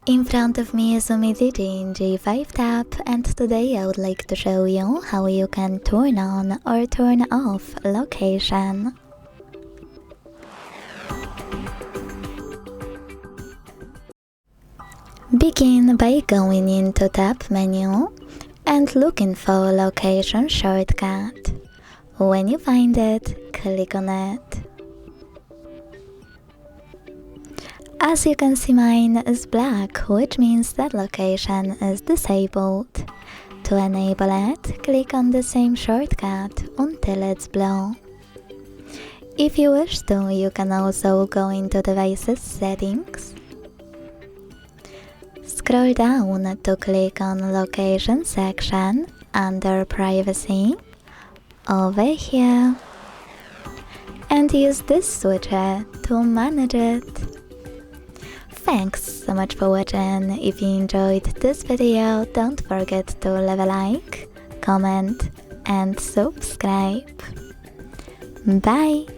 In front of me is UMIDIGI G5 Tab, and today I would like to show you how you can turn on or turn off location. Begin by going into Tab menu and looking for location shortcut. When you find it, click on it. As you can see, mine is black, which means that location is disabled. To enable it, click on the same shortcut until it's blue. If you wish to, you can also go into Devices Settings. Scroll down to click on Location section under Privacy, over here, and use this switcher to manage it. Thanks so much for watching. If you enjoyed this video, don't forget to leave a like, comment and subscribe. Bye!